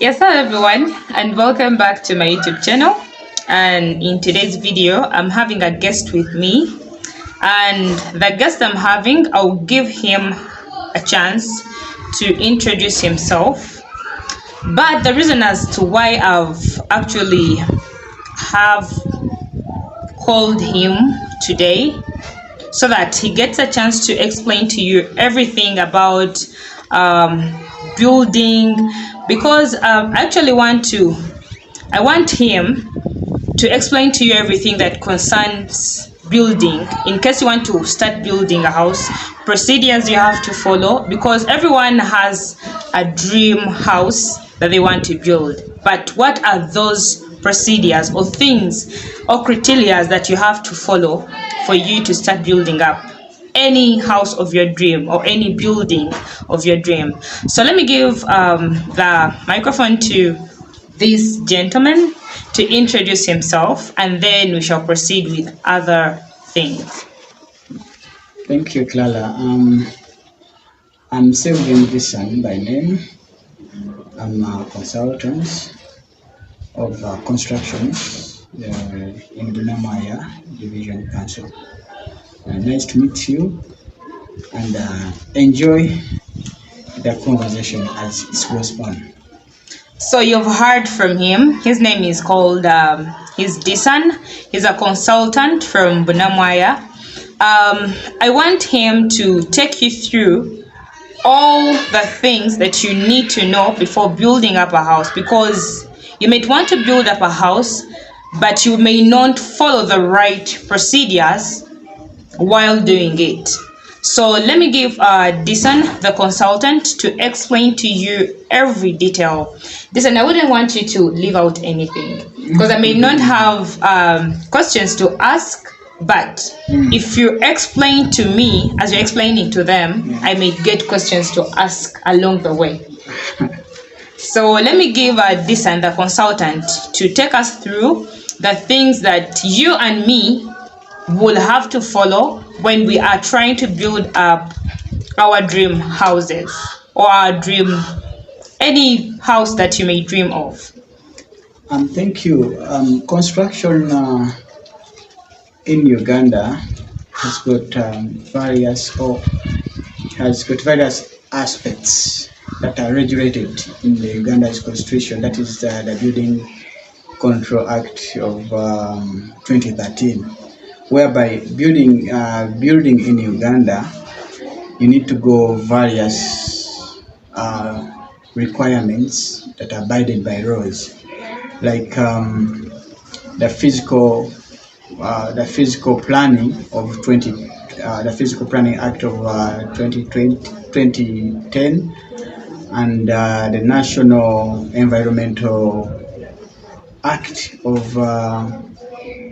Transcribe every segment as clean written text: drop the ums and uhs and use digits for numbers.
Yes, hello everyone, and welcome back to my YouTube channel. And in today's video, I'm having a guest with me, and the guest I'm having, I'll give him a chance to introduce himself. But the reason as to why I've actually have called him today, so that he gets a chance to explain to you everything about building, because I want him to explain to you everything that concerns building, in case you want to start building a house, procedures you have to follow, because everyone has a dream house that they want to build. But what are those procedures or things or criteria that you have to follow for you to start building up any house of your dream or any building of your dream? So let me give the microphone to this gentleman to introduce himself, and then we shall proceed with other things. Thank you, Clara. I'm Sylvian Visan by name. I'm a consultant of construction in Bunamaya Division Council. Nice to meet you, and enjoy the conversation as it goes on. So you've heard from him. His name is called he's Disan. He's a consultant from Bunamaya. I want him to take you through all the things that you need to know before building up a house, because you may want to build up a house, but you may not follow the right procedures while doing it. So let me give Disan, the consultant, to explain to you every detail. Disan, I wouldn't want you to leave out anything, because I may not have questions to ask, but if you explain to me as you're explaining to them, I may get questions to ask along the way. So let me give Disan, the consultant, to take us through the things that you and me will have to follow when we are trying to build up our dream houses, or our dream, any house that you may dream of. Thank you. Construction in Uganda has got various aspects that are regulated in the Uganda's constitution. That is the Building Control Act of 2013. Whereby building in Uganda, you need to go various requirements that are abided by laws, like the physical planning of the Physical Planning Act of 2010, and the National Environmental Act of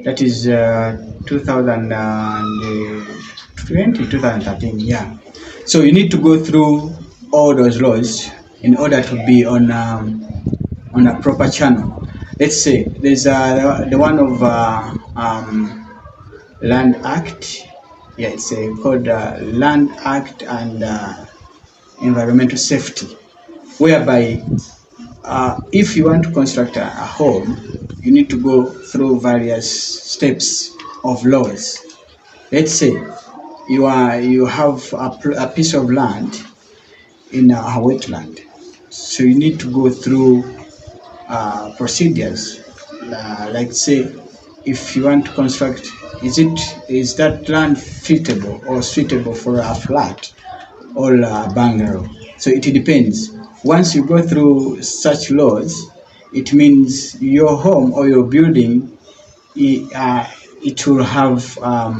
that is 2013, yeah. So you need to go through all those laws in order to be on a proper channel. Let's say there's the one of Land Act. Yeah, it's called Land Act and Environmental Safety, whereby if you want to construct a home, you need to go through various steps of laws. Let's say you have a piece of land in a wetland, so you need to go through procedures. Like say, if you want to construct, is that land suitable for a flat or a bungalow? So it depends. Once you go through such laws, it means your home or your building, it will have a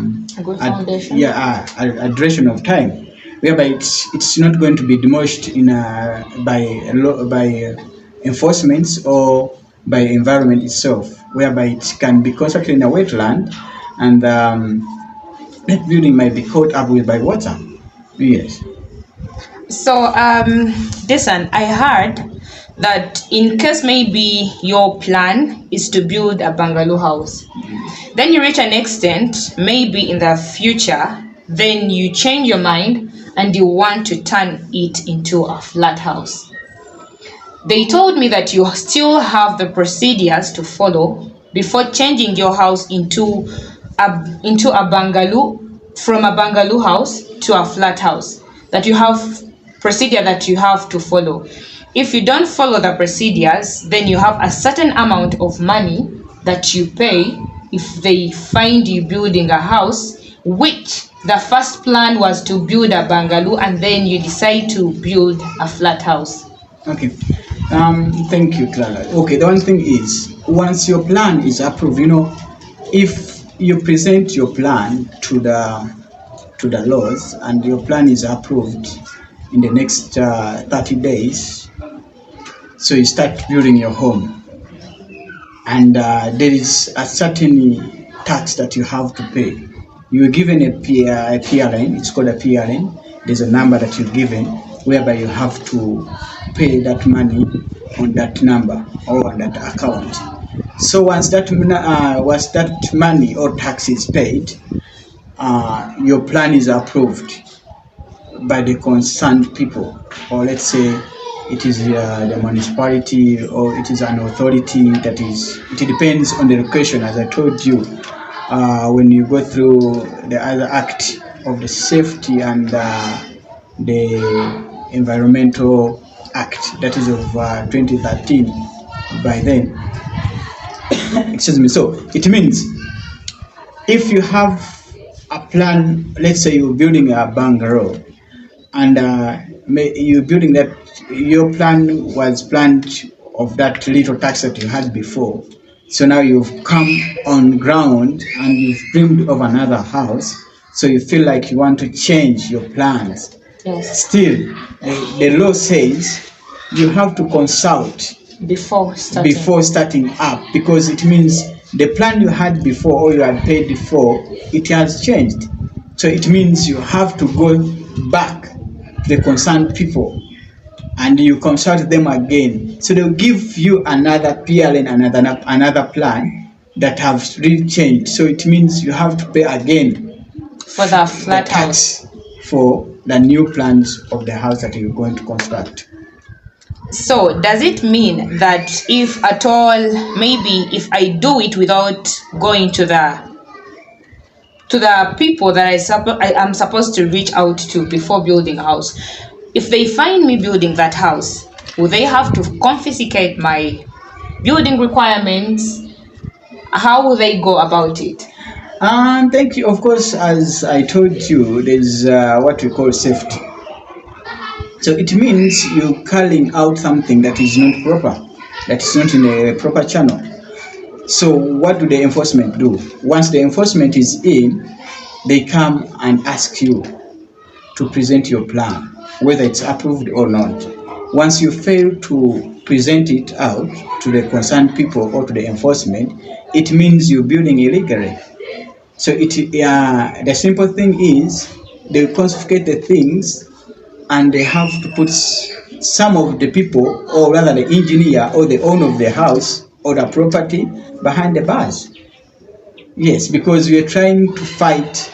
good foundation. A duration of time, whereby it's not going to be demolished by enforcements or by environment itself, whereby it can be constructed in a wetland, and that building might be caught up with by water. Yes. So Disan, I heard that in case maybe your plan is to build a bungalow house, then you reach an extent, maybe in the future, then you change your mind and you want to turn it into a flat house. They told me that you still have the procedures to follow before changing your house into a bungalow, from a bungalow house to a flat house, that you have procedure that you have to follow. If you don't follow the procedures, then you have a certain amount of money that you pay if they find you building a house, which the first plan was to build a bungalow and then you decide to build a flat house. Okay. Thank you, Clara. Okay, the one thing is, once your plan is approved, if you present your plan to the laws and your plan is approved in the next 30 days, so you start building your home, and there is a certain tax that you have to pay. You are given a PRN, it's called a PRN. There's a number that you're given whereby you have to pay that money on that number or on that account. So once that money or tax is paid, your plan is approved by the concerned people, or let's say it is the municipality, or it is an authority. That is, it depends on the location. As I told you, when you go through the other act of the safety and the environmental act, that is of 2013, by then, excuse me. So it means if you have a plan, let's say you're building a bungalow, and you're building that, your plan was planned of that little tax that you had before. So now you've come on ground and you've dreamed of another house, so you feel like you want to change your plans. Yes. Still, the law says you have to consult Before starting up, because it means the plan you had before or you had paid before, it has changed. So it means you have to go back to the concerned people and you consult them again. So they'll give you another PLN, another plan that have really changed. So it means you have to pay again for the flat house, for the new plans of the house that you're going to construct. So does it mean that if at all, maybe if I do it without going to the people that I am supposed to reach out to before building a house, if they find me building that house, will they have to confiscate my building requirements? How will they go about it? Thank you. Of course, as I told you, there's what we call safety. So it means you're calling out something that is not proper, that is not in a proper channel. So what do the enforcement do? Once the enforcement is in, they come and ask you to present your plan, whether it's approved or not. Once you fail to present it out to the concerned people or to the enforcement, it means you're building illegally. So the simple thing is they confiscate the things, and they have to put some of the people, or rather the engineer or the owner of the house or the property, behind the bars. Yes, because we are trying to fight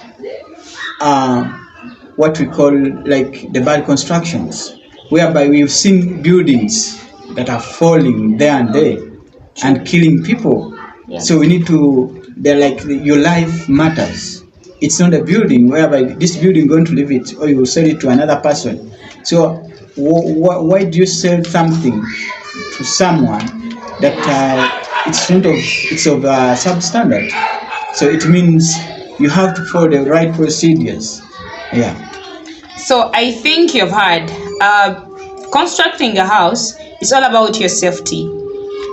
what we call like the bad constructions, whereby we've seen buildings that are falling there and there and killing people. Yes. So we need to, they're like, your life matters. It's not a building whereby this building going to leave it or you will sell it to another person. So why do you sell something to someone that it's of substandard? So it means you have to follow the right procedures. Yeah. So I think you've heard, constructing a house is all about your safety.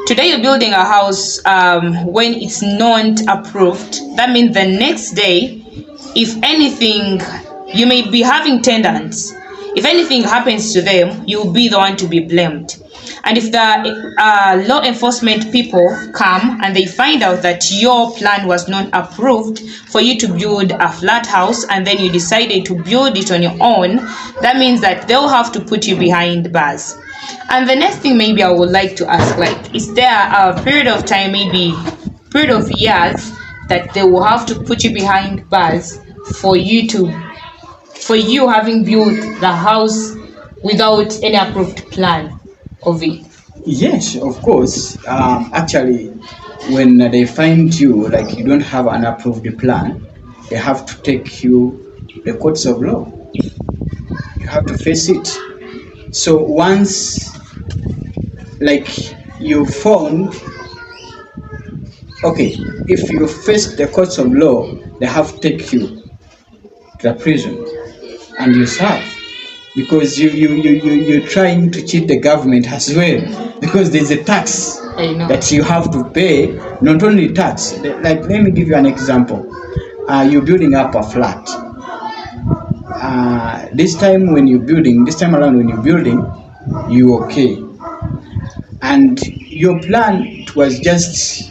Today you're building a house when it's not approved. That means the next day, if anything, you may be having tenants. If anything happens to them, you'll be the one to be blamed. And if the law enforcement people come and they find out that your plan was not approved for you to build a flat house and then you decided to build it on your own, that means that they'll have to put you behind bars. And the next thing maybe I would like to ask, like, is there a period of time, maybe period of years, that they will have to put you behind bars for you having built the house without any approved plan of it? Yes, of course. Actually, when they find you like you don't have an approved plan, they have to take you the courts of law. You have to face it. So once like you found, okay, if you face the courts of law, they have to take you to the prison and you serve because you're trying to cheat the government as well because there's a tax I know. that you have to pay, not only tax. Like, let me give you an example. You're building up a flat. This time when you're building, this time around when you're building, you okay. And your plan was just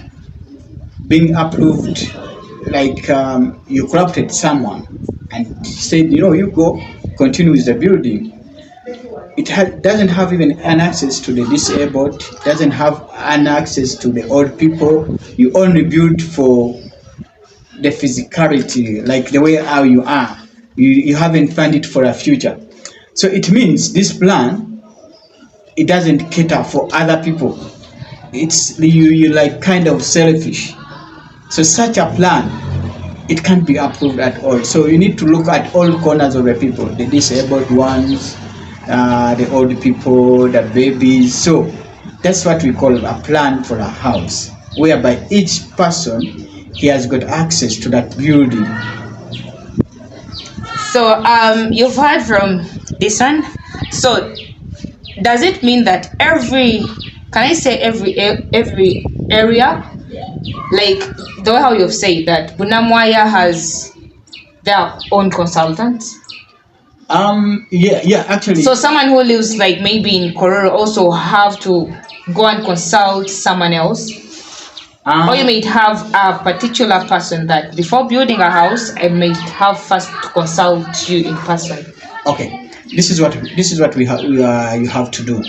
being approved, like you corrupted someone and said, you go, continue with the building. It doesn't have even an access to the disabled, doesn't have an access to the old people. You only build for the physicality, like the way how you are. You haven't planned it for a future. So it means this plan, it doesn't cater for other people. It's you like kind of selfish. So such a plan, it can't be approved at all. So you need to look at all corners of the people, the disabled ones, the old people, the babies. So that's what we call a plan for a house, whereby each person, he has got access to that building. So you've heard from this one. So does it mean that every area, like the way how you've said that Bunamwaya has their own consultants? Yeah, actually. So someone who lives like maybe in Kororo also have to go and consult someone else? Or you may have a particular person that before building a house, I may have first to consult you in person. Okay, this is what we have. You have to do.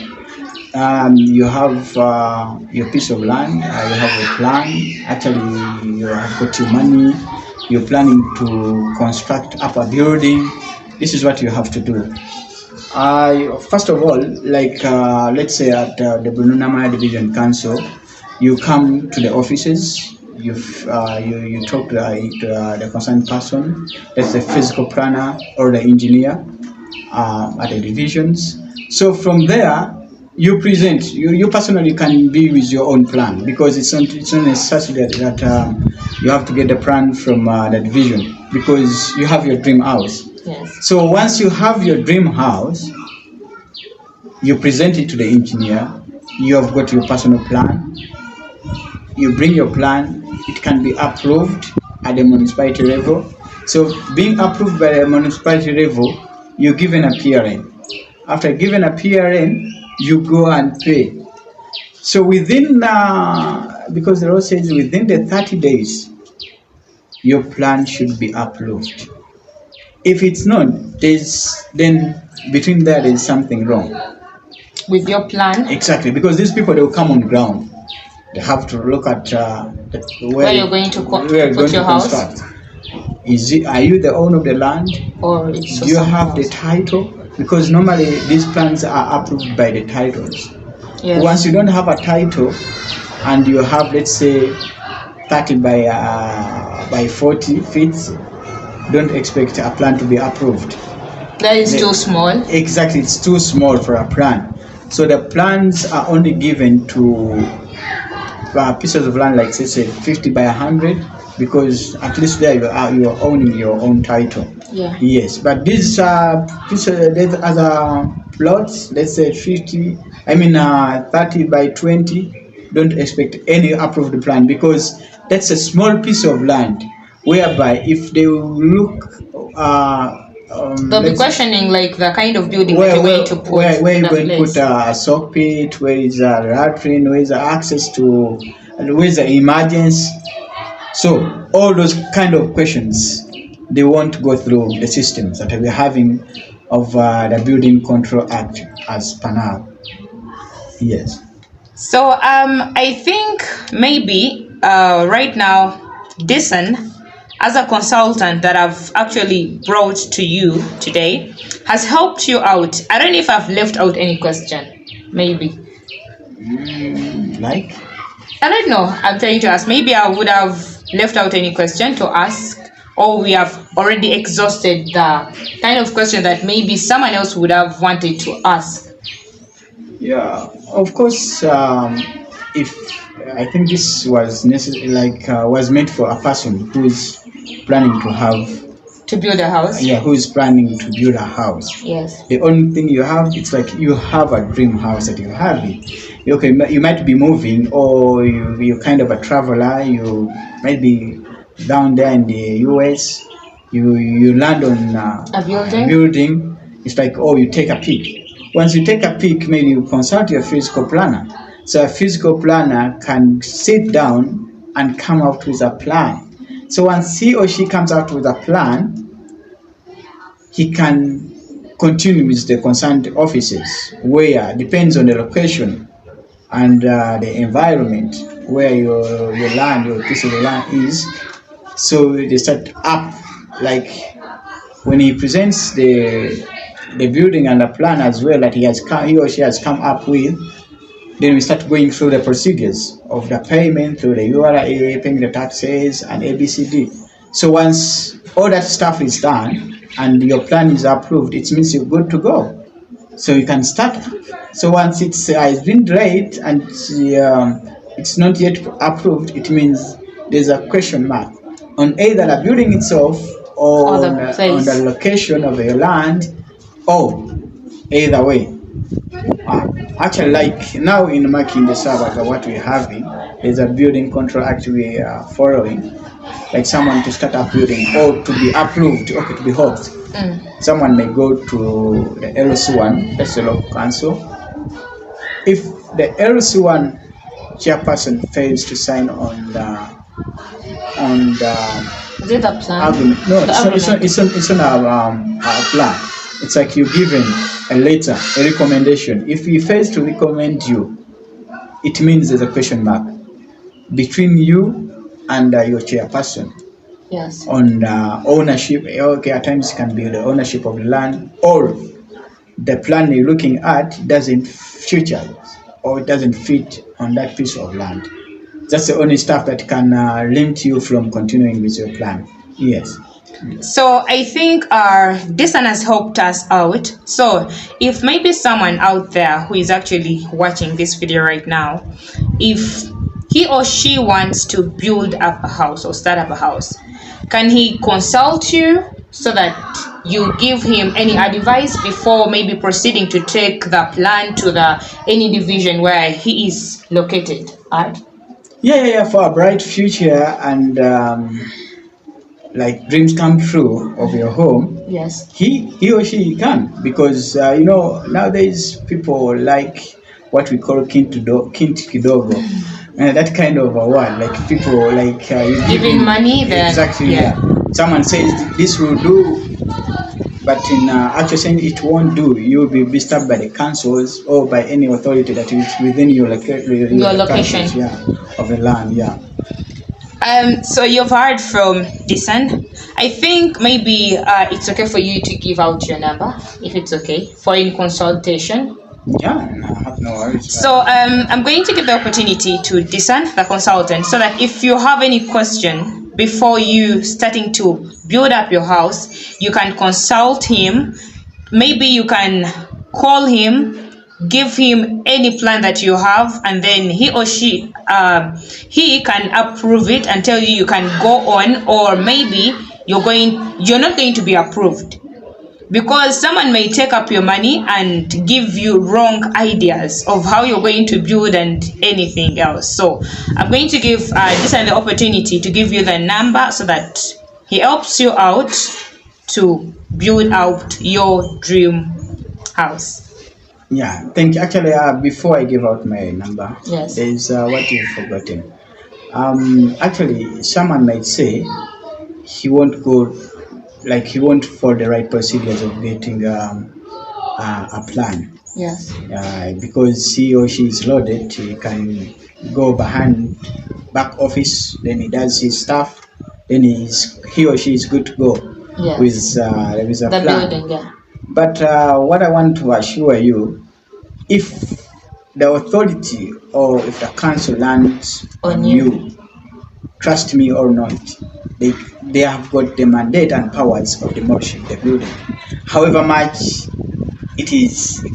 You have your piece of land. You have a plan. Actually, you have got your money. You're planning to construct up a building. This is what you have to do. First of all, like let's say at the Bunamwaya Division Council, you come to the offices. You talk to the concerned person. That's the physical planner or the engineer at the divisions. So from there, you present. You personally can be with your own plan because it's not necessary that you have to get the plan from the division because you have your dream house. Yes. So once you have your dream house, you present it to the engineer. You have got your personal plan. You bring your plan. It can be approved at the municipality level. So being approved by the municipality level, you give an PRN. After giving a PRN, you go and pay. So within, because the law says within the 30 days, your plan should be approved. If it's not, then between there's something wrong. With your plan? Exactly, because these people, they will come on ground. They have to look at where you're going to put your house. Are you the owner of the land? Or do you have the title? Because normally these plans are approved by the titles. Yes. Once you don't have a title and you have, let's say, 30 by 40 feet, don't expect a plan to be approved. That is too small. Exactly, it's too small for a plan. So the plans are only given to pieces of land, like say 50 by 100, because at least there you are owning your own title. Yeah. Yes, but these pieces, there's other plots, let's say 30 by 20. Don't expect any approved plan because that's a small piece of land. Whereby if they look, they'll be questioning like the kind of building that you're going to put. Where you're going to put a sock pit, where is a latrine, where is the access to, where is the emergency. So all those kind of questions, they won't go through the systems that we're having of the Building Control Act as per now. Yes. So I think maybe right now, Dyson, as a consultant that I've actually brought to you today, has helped you out. I don't know if I've left out any question, maybe. Like, I don't know. I'm trying to ask. Maybe I would have left out any question to ask, or we have already exhausted the kind of question that maybe someone else would have wanted to ask. yeah, of course. If I think this was necessary, like was meant for a person who's planning to have, To build a house? yeah, who's planning to build a house. Yes. The only thing you have, it's like you have a dream house that you have it. Okay, you might be moving, or you're kind of a traveler. You might be down there in the US. You land on A building? building. It's like, oh, you take a peek. Once you take a peek, maybe you consult your physical planner. So a physical planner can sit down and come out with a plan. So once he or she comes out with a plan, he can continue with the concerned offices, where depends on the location and the environment where your land, your piece of land is. So they start up, like when he presents the building and the plan as well that he or she has come up with. Then we start going through the procedures of the payment through the URA, paying the taxes and ABCD. So once all that stuff is done and your plan is approved, it means you're good to go. So you can start. So once it's been delayed and it's not yet approved, it means there's a question mark on either the building itself or Or the on the place. location of your land, or either way. Actually, like now in Makinde Sabbath, what we're having is a building contract we are following, like someone to start a building or to be approved, okay, to be hoped. Someone may go to the LC1, that's the local council. If the LC1 chairperson fails to sign on the Is it a plan? argument, no, The it's on our plan. It's like you're given a letter, a recommendation. If he fails to recommend you, it means there's a question mark between you and your chairperson Yes. on ownership. Okay, at times it can be the ownership of the land, or the plan you're looking at doesn't feature or it doesn't fit on that piece of land. That's the only stuff that can limit you from continuing with your plan. Yes. So I think this one has helped us out. So if maybe someone out there who is actually watching this video right now, if he or she wants to build up a house or start up a house, can he consult you so that you give him any advice before maybe proceeding to take the plan to any division where he is located at? Yeah, for a bright future and like dreams come true of your home. Yes. He or she can, because nowadays people like what we call kintu kidogo, that kind of a word, like people like you Giving money then. exactly. Yeah. Someone says this will do, but in actually saying it won't do. You will be disturbed by the councils or by any authority that is within your location. Of the land. Yeah. So you've heard from Disan. I think maybe it's okay for you to give out your number, if it's okay, for any consultation. Yeah, no, I have no worries. So I'm going to give the opportunity to Disan, the consultant, so that if you have any question before you starting to build up your house, you can consult him. Maybe you can call him, give him any plan that you have, and then he or she he can approve it and tell you can go on, or maybe you're not going to be approved, because someone may take up your money and give you wrong ideas of how you're going to build and anything else. So I'm going to give this the opportunity to give you the number so that he helps you out to build out your dream house. Yeah, thank you. Actually, before I give out my number, Yes. there's what you've forgotten. Actually, someone might say he won't go, like he won't follow the right procedures of getting a plan. Yes. Because he or she is loaded, he can go back office, then he does his stuff, then he or she is good to go Yes. with a The plan. building, yeah. But what I want to assure you, if the authority or if the council lands on you, trust me or not, they have got the mandate and powers of demolishing the building. However much it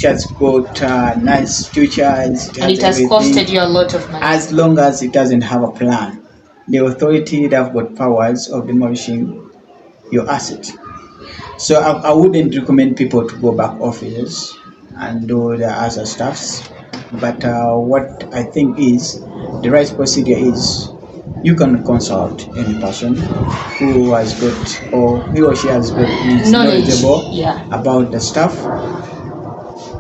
has got nice features, And it has everything, costed you a lot of money. as long as it doesn't have a plan. The authority, they have got powers of demolishing your asset. So I wouldn't recommend people to go back offices and do the other stuffs. But what I think is the right procedure is you can consult any person who has got or he or she has got is knowledgeable about the stuff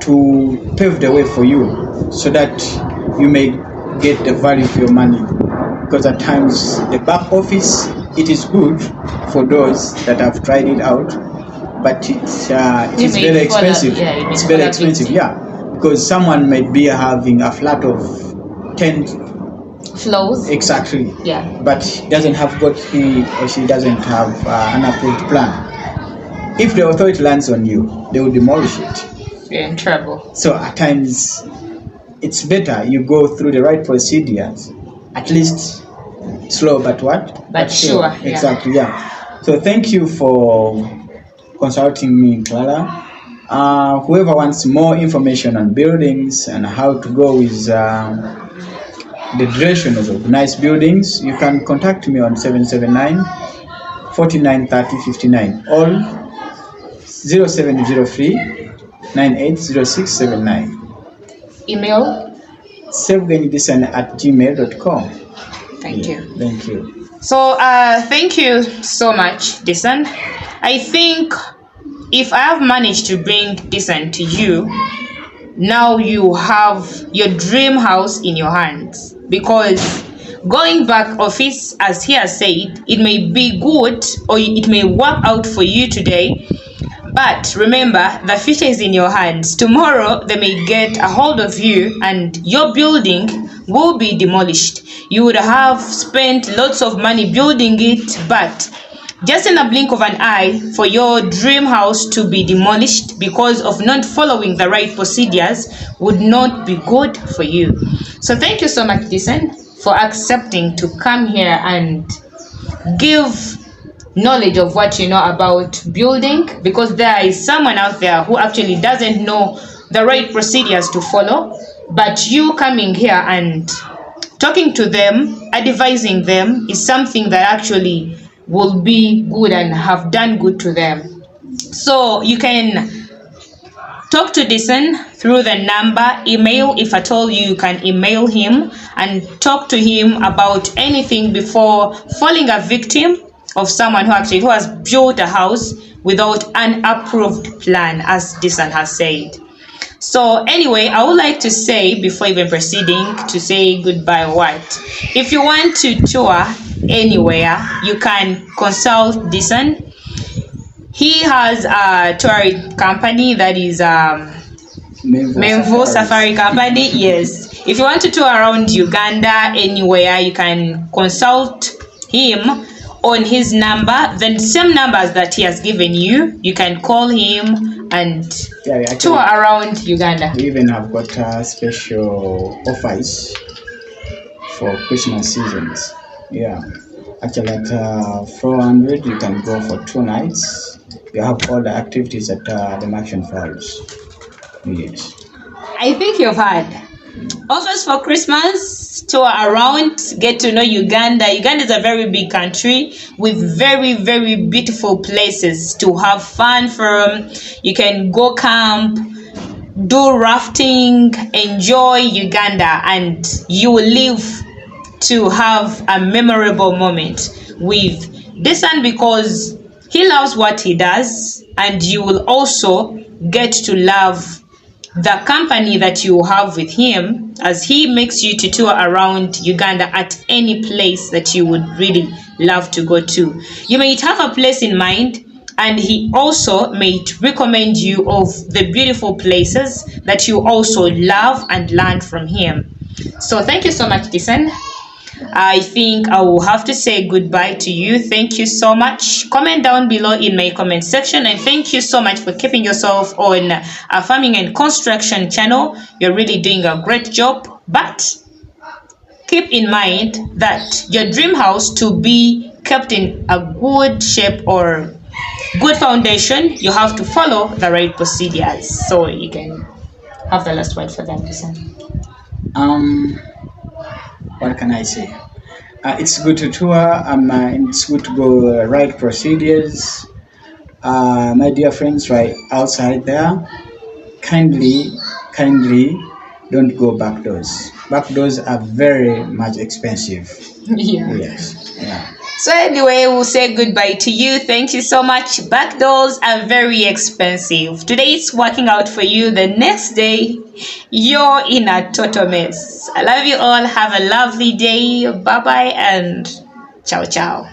to pave the way for you so that you may get the value for your money. Because at times the back office, it is good for those that have tried it out, but it's very expensive. It's very expensive, because someone might be having a flat of 10 floors. Exactly. But doesn't have he or she doesn't have an approved plan. If the authority lands on you, they will demolish it. You're in trouble. So at times, it's better you go through the right procedures. At least slow, but what? But sure. Exactly. So thank you for consulting me, Clara. Whoever wants more information on buildings and how to go with the duration of nice buildings, you can contact me on 779 49 30 59 or 0703 980679. Email sevgenidison@gmail.com. Thank you. Thank you. So thank you so much, Disan. I think if I have managed to bring Disan to you, now you have your dream house in your hands, because going back office, as he has said, it may be good or it may work out for you today, but remember, the future is in your hands. Tomorrow they may get a hold of you and your building will be demolished. You would have spent lots of money building it, but just in a blink of an eye, for your dream house to be demolished because of not following the right procedures would not be good for you. So thank you so much, Disan, for accepting to come here and give knowledge of what you know about building, because there is someone out there who actually doesn't know the right procedures to follow, but you coming here and talking to them, advising them, is something that actually will be good and have done good to them. So you can talk to Disan through the number, email, if at all you can email him and talk to him about anything before falling a victim of someone who has built a house without an approved plan, as Disan has said. So anyway, I would like to say, before even proceeding, to say goodbye. If you want to tour anywhere, you can consult Disan. He has a touring company that is Menvo Safari Company. Yes. If you want to tour around Uganda anywhere, you can consult him on his number, the same numbers that he has given you. You can call him and tour around Uganda. We even have got special offers for Christmas seasons. Actually at 400 you can go for 2 nights. You have all the activities at the Mansion Falls. Yes. I think you've had offers for Christmas, tour around, get to know Uganda. Uganda is a very big country with very, very beautiful places to have fun from. You can go camp, do rafting, enjoy Uganda, and you will live to have a memorable moment with Disan, because he loves what he does, and you will also get to love the company that you have with him, as he makes you to tour around Uganda at any place that you would really love to go to. You may have a place in mind, and he also may recommend you of the beautiful places that you also love and learn from him. So thank you so much, Disan. I think I will have to say goodbye to you. Thank you so much. Comment down below in my comment section, and thank you so much for keeping yourself on a farming and construction channel. You're really doing a great job, but keep in mind that your dream house, to be kept in a good shape or good foundation, you have to follow the right procedures. So you can have the last word for that, Disan. What can I say? It's good to tour. It's good to go right procedures. My dear friends, right outside there, kindly don't go back doors. Back doors are very much expensive. Yeah. Yes. Yeah. So anyway, we'll say goodbye to you. Thank you so much. Back doors are very expensive. Today it's working out for you. The next day, you're in a total mess. I love you all. Have a lovely day. Bye-bye and ciao ciao.